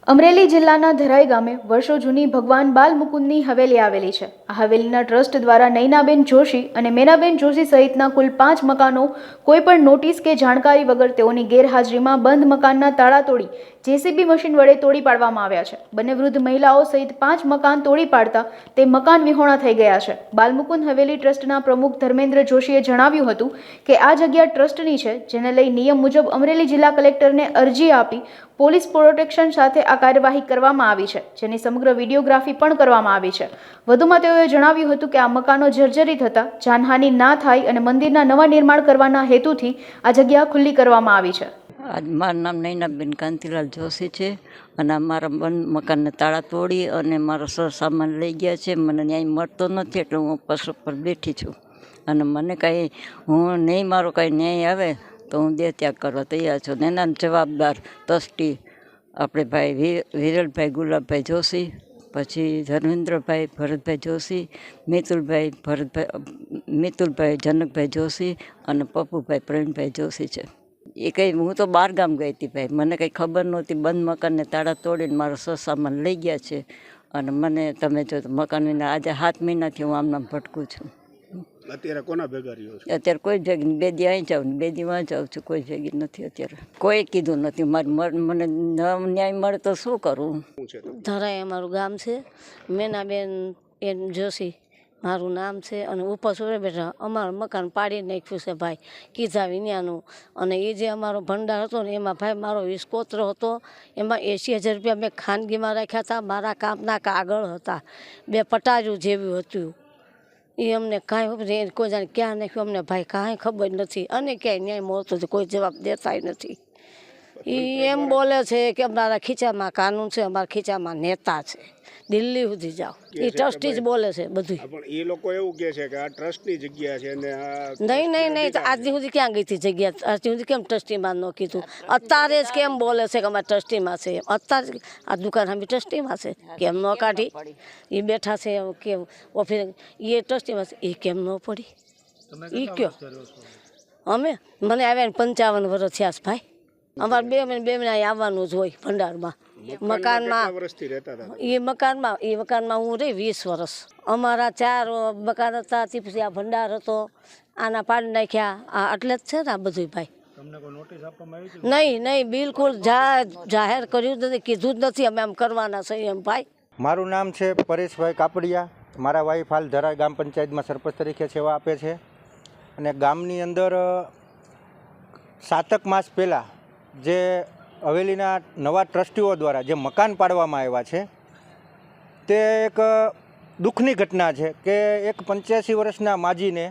અમરેલી જિલ્લાના ધરાઈ ગામે વર્ષો જૂની ભગવાન બાલ મુકુંદની હવેલી આવેલી છે. આ હવેલીના ટ્રસ્ટ દ્વારા નૈનાબેન જોશી અને મેનાબેન જોશી સહિતના કુલ 5 મકાનો કોઈપણ નોટિસ કે જાણકારી વગર તેઓની ગેરહાજરીમાં બંધ મકાનના તાળા તોડી જેસીબી મશીન વડે તોડી પાડવામાં આવ્યા છે. બંને વૃદ્ધ મહિલાઓ સહિત 5 મકાન તોડી પાડતા તે મકાન વિહોણા થઈ ગયા છે. બાલમુકુંદ હવેલી ટ્રસ્ટના પ્રમુખ ધર્મેન્દ્ર જોશીએ જણાવ્યું હતું કે આ જગ્યા ટ્રસ્ટની છે, જેને લઈ નિયમ મુજબ અમરેલી જિલ્લા કલેક્ટરને અરજી આપી પોલીસ પ્રોટેક્શન સાથે આ કાર્યવાહી કરવામાં આવી છે, જેની સમગ્ર વિડીયોગ્રાફી પણ કરવામાં આવી છે. વધુમાં તેઓએ જણાવ્યું હતું કે આ મકાનો જર્જરિત હતા, જાનહાનિ ના થાય અને મંદિરના નવા નિર્માણ કરવાના હેતુથી આ જગ્યા ખુલ્લી કરવામાં આવી છે. મારું નામ નૈનાબેન કાંતિલાલ જોશી છે અને મારા બંધ મકાનને તાળા તોડી અને મારો સર સામાન લઈ ગયા છે. મને ન્યાય મળતો નથી એટલે હું પશુ પર બેઠી છું અને મને કાંઈ નહીં મારો કાંઈ ન્યાય આવે તો હું દેહ ત્યાગ કરવા તૈયાર છું. એના જવાબદાર ટ્રસ્ટી આપણે ભાઈ વિરલભાઈ ગુલાબભાઈ જોશી, પછી ધર્મેન્દ્રભાઈ ભરતભાઈ જોશી, મિતુલભાઈ જનકભાઈ જોશી અને પપ્પુભાઈ પ્રવીણભાઈ જોશી છે. એ કંઈ હું તો બહાર ગામ ગઈ હતી ભાઈ, મને કંઈ ખબર નહોતી. બંધ મકાનને તાળા તોડીને મારો સામાન લઈ ગયા છે અને મને તમે જો મકાનના આજે 7 મહિનાથી હું આમ ભટકું છું. અત્યારે કોના ભેગા રહ્યો છો? અત્યારે કોઈ જગ્યા 2 દી અહીં જાઉં 2 દી વાં જાઉં છું, કોઈ જગ્યા નથી અત્યારે. કોઈ કીધું નથી. મને ન્યાય મળે તો શું કરું? ધરાઈ અમારું ગામ છે. મેનાબેન જોશી મારું નામ છે અને ઉપર સુરે બેઠા અમારું મકાન પાડી નાખ્યું છે ભાઈ, કીધા વિન્યાનું. અને એ જે અમારો ભંડાર હતો ને એમાં ભાઈ મારો વિસ્કોત્ર હતો, એમાં 80,000 રૂપિયા મેં ખાનગીમાં રાખ્યા હતા. મારા કામના કાગળ હતા, 2 પટાજુ જેવું હતું. એ અમને કાંઈ કોઈ જાણે ક્યાં નાખ્યું અમને ભાઈ કાંઈ ખબર નથી અને ક્યાંય ન્યાય મળતો નથી, કોઈ જવાબ દેતાય નથી. એ એમ બોલે છે કે અમારા ખીચામાં કાનૂન છે, અમારા ખીચામાં નેતા છે, દિલ્હી સુધી જાઓ. એ ટ્રસ્ટી જ બોલે છે બધું. પણ એ લોકો એવું કહે છે કે આ ટ્રસ્ટની જગ્યા છે ને નહીં તો આજ સુધી ક્યાં ગઈ હતી જગ્યા? આજ સુધી કેમ ટ્રસ્ટીમાં ન કીધું? અત્યારે જ કેમ બોલે છે કે અમારે ટ્રસ્ટીમાં છે? અત્યારે આ દુકાન અમે ટ્રસ્ટીમાં છે કેમ ન કાઢી? એ બેઠા છે કે ઓફિસ એ ટ્રસ્ટીમાં છે એ કેમ ન પડી? એ કયો અમે મને આવ્યા 55 વર્ષ થયા છે ભાઈ. અમારે 2 મહિના આવવાનું જ હોય ભંડારમાં. મકાનમાં હું રહી 20 વર્ષ. અમારા 4 મકાન હતા, પછી આ ભંડાર હતો, આના પાડી નાખ્યા. આ એટલે જ છે ને આ બધું ભાઈ. નહીં બિલકુલ જાહેર કર્યું જ નથી, કીધું જ નથી અમે આમ કરવાના છે એમ ભાઈ. મારું નામ છે પરેશભાઈ કાપડિયા. મારા વાઈફ હાલ ધરાઈ ગ્રામ પંચાયતમાં સરપંચ તરીકે સેવા આપે છે અને ગામની અંદર 7 માસ પહેલાં જે હવેલીના નવા ટ્રસ્ટીઓ દ્વારા જે મકાન પાડવામાં આવ્યા છે તે એક દુઃખની ઘટના છે કે એક 85 વર્ષના માજીને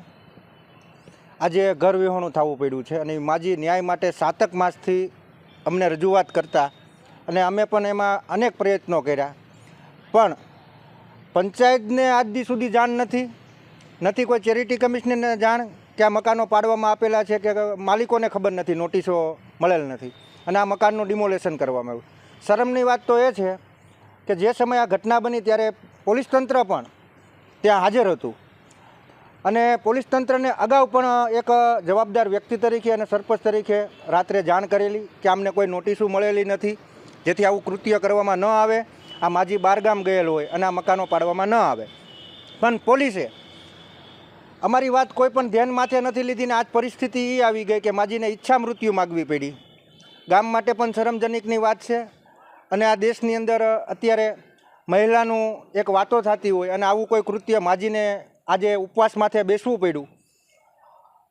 આજે ઘર વિહોણું થવું પડ્યું છે. અને માજી ન્યાય માટે 7 માસથી અમને રજૂઆત કરતા અને અમે પણ એમાં અનેક પ્રયત્નો કર્યા, પણ પંચાયતને આજ દી સુધી જાણ નથી કોઈ ચેરિટી કમિશનરને જાણ કે આ મકાનો પાડવામાં આપેલા છે કે માલિકોને ખબર નથી, નોટિસો મળેલ નથી અને આ મકાનનું ડિમોલેશન કરવામાં આવ્યું. શરમની વાત તો એ છે કે જે સમયે આ ઘટના બની ત્યારે પોલીસ તંત્ર પણ ત્યાં હાજર હતું અને પોલીસ તંત્રને અગાઉ પણ એક જવાબદાર વ્યક્તિ તરીકે અને સરપંચ તરીકે રાત્રે જાણ કરેલી કે અમને કોઈ નોટિસો મળેલી નથી, જેથી આવું કૃત્ય કરવામાં ન આવે. આ માજી બહારગામ ગયેલ હોય અને આ મકાનો પાડવામાં ન આવે, પણ પોલીસે અમારી વાત કોઈ પણ ધ્યાન માથે નથી લીધી ને આજ પરિસ્થિતિ એ આવી ગઈ કે માજીને ઈચ્છા મૃત્યુ માગવી પડી. ગામ માટે પણ શરમજનકની વાત છે અને આ દેશની અંદર અત્યારે મહિલાનું એક વાતો થતી હોય અને આવું કોઈ કૃત્ય માજીને આજે ઉપવાસ માથે બેસવું પડ્યું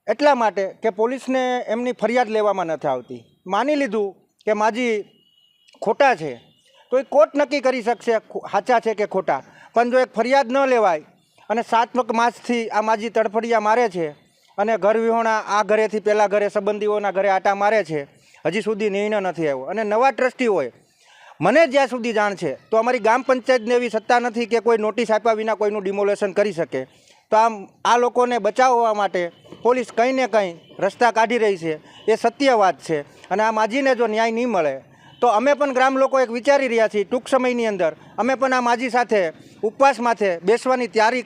એટલા માટે કે પોલીસને એમની ફરિયાદ લેવામાં નથી આવતી. માની લીધું કે માજી ખોટા છે તો એ કોર્ટ નક્કી કરી શકશે સાચા છે કે ખોટા, પણ જો એક ફરિયાદ ન લેવાય અને 7 માસથી આ માજી તડફડિયા મારે છે અને ઘર વિહોણા આ ઘરેથી પેલા ઘરે સંબંધીઓના ઘરે આટા મારે છે, હજી સુધી નિર્ણય નથી આવ્યો. અને નવા ટ્રસ્ટીઓએ મને જ્યાં સુધી જાણ છે તો અમારી ગ્રામ પંચાયતને એવી સત્તા નથી કે કોઈ નોટિસ આપ્યા વિના કોઈનું ડિમોલેશન કરી શકે. તો આ લોકોને બચાવવા માટે પોલીસ કંઈ ને કંઈ રસ્તા કાઢી રહી છે, એ સત્ય વાત છે. અને આ માજીને જો ન્યાય નહીં મળે તો અમે પણ ગ્રામ લોકો એક વિચારી રહ્યા છીએ ટૂંક સમયની અંદર અમે પણ આ માજી સાથે ઉપવાસ માથે બેસવાની તૈયારી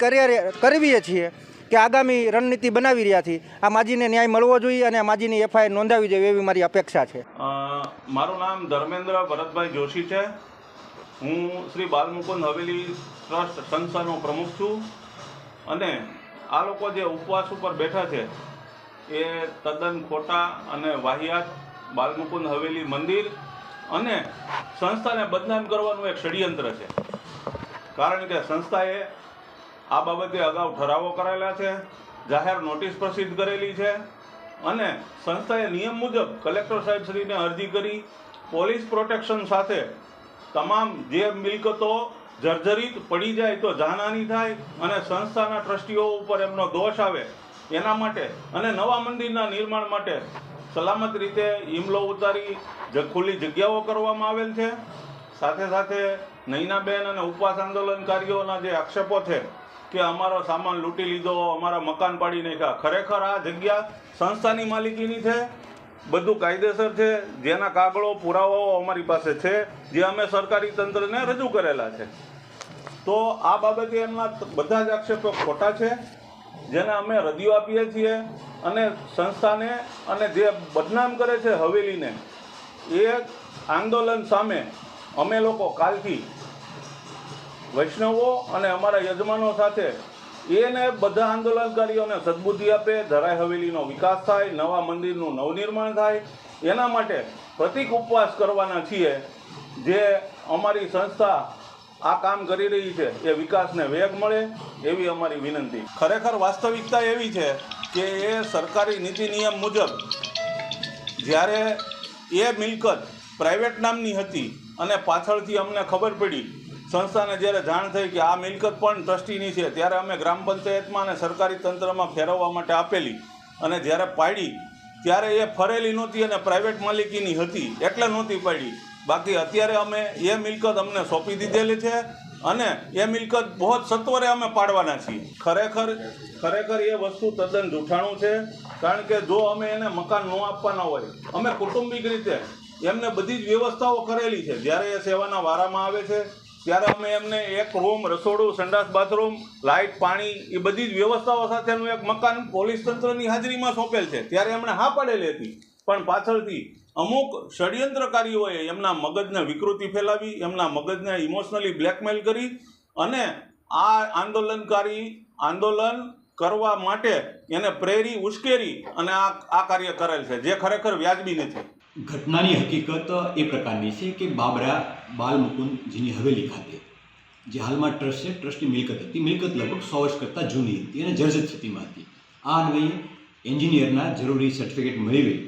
કરવીએ છીએ કે આગામી રણનીતિ બનાવી રહ્યા છીએ. આ માજીને ન્યાય મળવો જોઈએ અને આ માજીની FIR નોંધાવી જોઈએ એવી મારી અપેક્ષા છે. મારું નામ ધર્મેન્દ્ર ભરતભાઈ જોશી છે હું શ્રી બાલમુકુંદ હવેલી ટ્રસ્ટ સંસ્થાનો પ્રમુખ છું અને આ લોકો જે ઉપવાસ ઉપર બેઠા છે એ તદ્દન ખોટા અને વાહિયાત બાલમુકુંદ હવેલી મંદિર અને સંસ્થાને બદનામ કરવાનું એક ષડયંત્ર છે. કારણ કે સંસ્થાએ આ બાબતે અગાઉ ઠરાવો કરેલા છે, જાહેર નોટિસ પ્રસિદ્ધ કરેલી છે અને સંસ્થાએ નિયમ મુજબ કલેક્ટર સાહેબશ્રીને અરજી કરી પોલીસ પ્રોટેક્શન સાથે તમામ જે મિલકતો જર્જરિત પડી જાય તો જાનહાનિ થાય અને સંસ્થાના ટ્રસ્ટીઓ ઉપર એમનો દોષ આવે એના માટે અને નવા મંદિરના નિર્માણ માટે સલામત રીતે હિમલો ઉતારી ખુલ્લી જગ્યાઓ કરવામાં આવેલ છે. સાથે સાથે નૈનાબેન અને ઉપવાસ આંદોલનકારીઓના જે આક્ષેપો છે કે અમારો સામાન લૂંટી લીધો, અમારા મકાન પાડી નાખ્યા, ખરેખર આ જગ્યા સંસ્થાની માલિકીની છે, બધું કાયદેસર છે, જેના કાગળો પુરાવાઓ અમારી પાસે છે, જે અમે સરકારી તંત્રને રજૂ કરેલા છે. તો આ બાબતે એમના બધા જ આક્ષેપો ખોટા છે, જેને અમે રદિયો આપીએ છીએ અને સંસ્થાને અને જે બદનામ કરે છે હવેલીને એ આંદોલન સામે અમે લોકો કાલથી વૈષ્ણવો અને અમારા યજમાનો સાથે એને બધા આંદોલનકારીઓને સદબુદ્ધિ આપે, ધરાઈ હવેલીનો વિકાસ થાય, નવા મંદિરનું નવનિર્માણ થાય, એના માટે પ્રતિક ઉપવાસ કરવાના છીએ. જે અમારી સંસ્થા આ કામ કરી રહી છે એ વિકાસને વેગ મળે એવી અમારી વિનંતી. ખરેખર વાસ્તવિકતા એવી છે કે એ સરકારી નીતિ નિયમ મુજબ જ્યારે એ મિલકત પ્રાઇવેટ નામની હતી અને પાછળથી અમને ખબર પડી, સંસ્થાને જ્યારે જાણ થઈ કે આ મિલકત પણ ટ્રસ્ટીની છે, ત્યારે અમે ગ્રામ પંચાયતમાં અને સરકારી તંત્રમાં ફેરવવા માટે આપેલી અને જ્યારે પાડી ત્યારે એ ફરેલી નહોતી અને પ્રાઇવેટ માલિકીની હતી એટલે નહોતી પાડી. બાકી અત્યારે અમે એ મિલકત અમને સોંપી દીધેલી છે અને એ મિલકત બહુ જ સત્વરે અમે પાડવાના છીએ. ખરેખર એ વસ્તુ તદ્દન જૂઠાણું છે. કારણ કે જો અમે એને મકાન ન આપવાના હોય, અમે કુટુંબિક રીતે એમને બધી જ વ્યવસ્થાઓ કરેલી છે. જ્યારે એ સેવાના વારામાં આવે છે ત્યારે અમે એમને એક રૂમ, રસોડું, સંડાસ, બાથરૂમ, લાઇટ, પાણી એ બધી જ વ્યવસ્થાઓ સાથેનું એક મકાન પોલીસ તંત્રની હાજરીમાં સોંપેલ છે. ત્યારે એમણે હા પાડેલી હતી, પણ પાછળથી અમુક ષડયંત્રકારીઓએ એમના મગજને વિકૃતિ ફેલાવી, એમના મગજને ઇમોશનલી બ્લેકમેલ કરી અને આ આંદોલન કરવા માટે એને પ્રેરી, ઉશ્કેરી અને આ કાર્ય કરેલ છે, જે ખરેખર વ્યાજબી નથી. ઘટનાની હકીકત એ પ્રકારની છે કે બાબરા બાલમુકુંદજીની હવેલી ખાતે જે હાલમાં ટ્રસ્ટ છે, ટ્રસ્ટની મિલકત હતી. મિલકત લગભગ 100 વર્ષ કરતાં જૂની હતી અને જર્જરિત સ્થિતિમાં હતી. આ અન્વયે એન્જિનિયરના જરૂરી સર્ટિફિકેટ મેળવી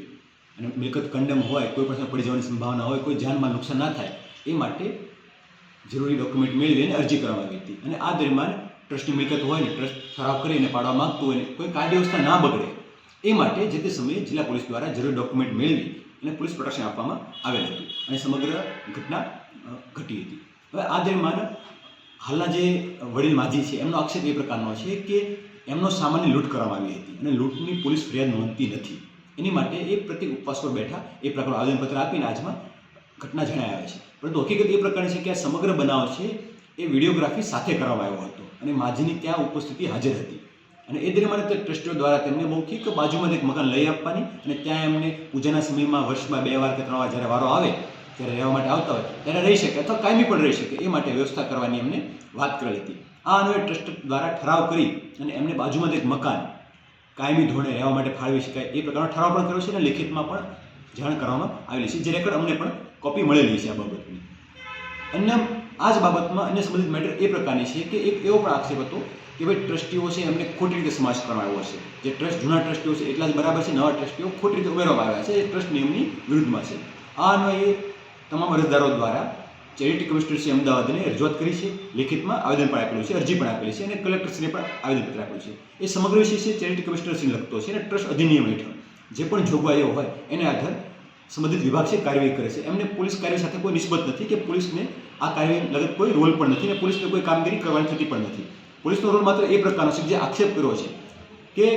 અને મિલકત કંડમ હોય, કોઈ પણ પડી જવાની સંભાવના હોય, કોઈ જાનમાં નુકસાન ના થાય એ માટે જરૂરી ડોક્યુમેન્ટ મેળવી અને અરજી કરવામાં આવી હતી. અને આ દરમિયાન ટ્રસ્ટની મિલકત હોય ને ટ્રસ્ટ ઠરાવ કરીને પાડવા માગતું હોય ને કોઈ કાયદા વ્યવસ્થા ના બગડે એ માટે જે તે સમયે જિલ્લા પોલીસ દ્વારા જરૂરી ડોક્યુમેન્ટ મેળવી અને પોલીસ પ્રોટેક્શન આપવામાં આવેલ હતું અને સમગ્ર ઘટના ઘટી હતી. હવે આ દરમિયાન હાલના જે વડીલ માજી છે એમનો આક્ષેપ એ પ્રકારનો છે કે એમનો સામાનની લૂંટ કરવામાં આવી હતી અને લૂંટની પોલીસ ફરિયાદ નોંધતી નથી. એની માટે એ પ્રત્યેક ઉપવાસ પર બેઠા એ પ્રકારનું આવેદનપત્ર આપીને આજમાં ઘટના જણાઈ આવે છે. પરંતુ હકીકત એ પ્રકારની છે કે આ સમગ્ર બનાવ છે એ વિડીયોગ્રાફી સાથે કરવામાં આવ્યો હતો અને માજીની ત્યાં ઉપસ્થિતિ હાજર હતી અને એ દરમિયાન તે ટ્રસ્ટીઓ દ્વારા તેમને મૌખિક બાજુમાં એક મકાન લઈ આપવાની અને ત્યાં એમને પૂજાના સમયમાં વર્ષમાં 2 વાર કે 3 વાર જ્યારે વારો આવે ત્યારે રહેવા માટે આવતા હોય ત્યારે રહી શકે અથવા કાયમી પણ રહી શકે એ માટે વ્યવસ્થા કરવાની એમને વાત કરેલી હતી. આ અન્વયે ટ્રસ્ટ દ્વારા ઠરાવ કરી અને એમને બાજુમાં એક મકાન કાયમી ધોરણે રહેવા માટે ફાળવી શકાય એ પ્રકારનો ઠરાવ પણ કર્યો છે અને લેખિતમાં પણ જાણ કરવામાં આવેલી છે, જે રેકોર્ડ અમને પણ કોપી મળેલી છે આ બાબતની. અન્ય આ જ બાબતમાં અન્ય સંબંધિત મેટર એ પ્રકારની છે કે એક એવો પણ આક્ષેપ હતો કે ભાઈ ટ્રસ્ટીઓ છે એમને ખોટી રીતે સમાવેશ કરવામાં આવ્યો છે. જે ટ્રસ્ટ જૂના ટ્રસ્ટીઓ છે એટલા જ બરાબર છે, નવા ટ્રસ્ટીઓ ખોટી રીતે ઉમેરવામાં આવ્યા છે, એ ટ્રસ્ટ નિયમની વિરુદ્ધમાં છે. આ અન્વયે તમામ અરજદારો દ્વારા ચેરિટી કમિશનર શ્રી અમદાવાદને રજૂઆત કરી છે, લેખિતમાં આવેદન પણ આપેલું છે, અરજી પણ આપેલી છે અને કલેક્ટરશ્રીને પણ આવેદનપત્ર આપ્યું છે. એ સમગ્ર વિષય છે ચેરિટી કમિશનરશ્રીને લગતો છે અને ટ્રસ્ટ અધિનિયમ હેઠળ જે પણ જોગવાઈઓ હોય એને આધારે સંબંધિત વિભાગ છે કાર્યવાહી કરે છે. એમને પોલીસ કાર્યવાહી સાથે કોઈ નિસ્બત નથી કે પોલીસને આ કાર્યવાહી લગત કોઈ રોલ પણ નથી અને પોલીસને કોઈ કામગીરી કરવાની થતી પણ નથી. પોલીસનો રોલ માત્ર એ પ્રકારનો છે જે આક્ષેપ કર્યો છે કે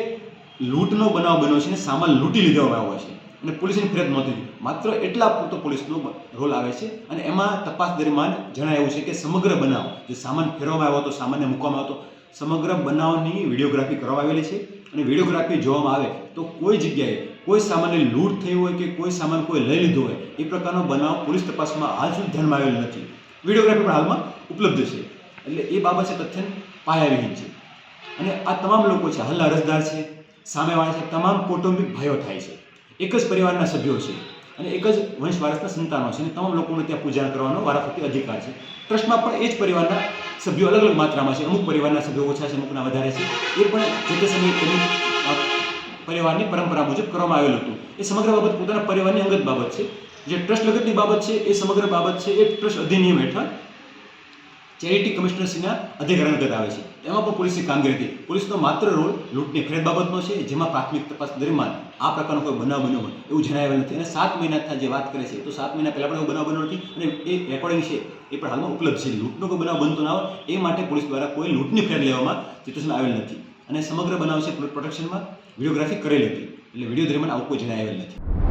લૂંટનો બનાવ બન્યો છે અને સામાન લૂંટી લીધવામાં આવ્યો છે અને પોલીસની ફરિયાદ નહોતી. માત્ર એટલા પૂરતો પોલીસનો રોલ આવે છે અને એમાં તપાસ દરમિયાન જણાયું છે કે સમગ્ર બનાવ જે સામાન ફેરવામાં આવ્યો હતો, સામાનને મૂકવામાં આવ્યો હતો, સમગ્ર બનાવની વિડીયોગ્રાફી કરવામાં આવેલી છે અને વિડીયોગ્રાફી જોવામાં આવે તો કોઈ જગ્યાએ કોઈ સામાનની લૂંટ થઈ હોય કે કોઈ સામાન કોઈ લઈ લીધો હોય એ પ્રકારનો બનાવ પોલીસ તપાસમાં હાલ સુધી ધ્યાનમાં આવેલ નથી. વિડીયોગ્રાફી પણ હાલમાં ઉપલબ્ધ છે. એટલે એ બાબત છે તથ્યન પાયાવિહીન છે. અને આ તમામ લોકો છે હાલના અરજદાર છે, સામેવાળા છે, તમામ કૌટુંબિક ભાઈઓ થાય છે, એક જ પરિવારના સભ્યો છે અને એક જ વંશ વારસના સંતાનો છે અને તમામ લોકોને ત્યાં પૂજા કરવાનો વારાફરતી અધિકાર છે. ટ્રસ્ટમાં પણ એ જ પરિવારના સભ્યો અલગ અલગ માત્રામાં છે. અમુક પરિવારના સભ્યો ઓછા છે, અમુકના વધારે છે. એ પણ જે તે સમયે તેની પરિવારની પરંપરા મુજબ કરવામાં આવેલું હતું. એ સમગ્ર બાબત પોતાના પરિવારની અંગત બાબત છે. જે ટ્રસ્ટ લગતની બાબત છે એ સમગ્ર બાબત છે એ ટ્રસ્ટ અધિનિયમ હેઠળ ચેરિટી કમિશનરશ્રીના અધિકાર અંતર્ગત આવે છે. એમાં પણ પોલીસની કામગીરી હતી. પોલીસનો માત્ર રોલ લૂંટની ફરિયાદ બાબતનો છે, જેમાં પ્રાથમિક તપાસ દરમિયાન આ પ્રકારનો કોઈ બનાવ બન્યો હોય એવું જણાવેલ નથી. અને 7 મહિનાથી જે વાત કરે છે તો 7 મહિના પહેલાં પણ એવો બનાવ બન્યો નથી અને એ રેકોર્ડિંગ છે એ પણ હાલમાં ઉપલબ્ધ છે. લૂંટનો કોઈ બનાવ બનતો ના હોય એ માટે પોલીસ દ્વારા કોઈ લૂંટની ફરિયાદ લેવામાં ચિત્તસમાં આવેલ નથી. અને સમગ્ર બનાવ છે પ્રોટેક્શનમાં વિડીયોગ્રાફી કરેલી હતી. એટલે વિડીયો દરમિયાન આવું કોઈ જણાવેલ નથી.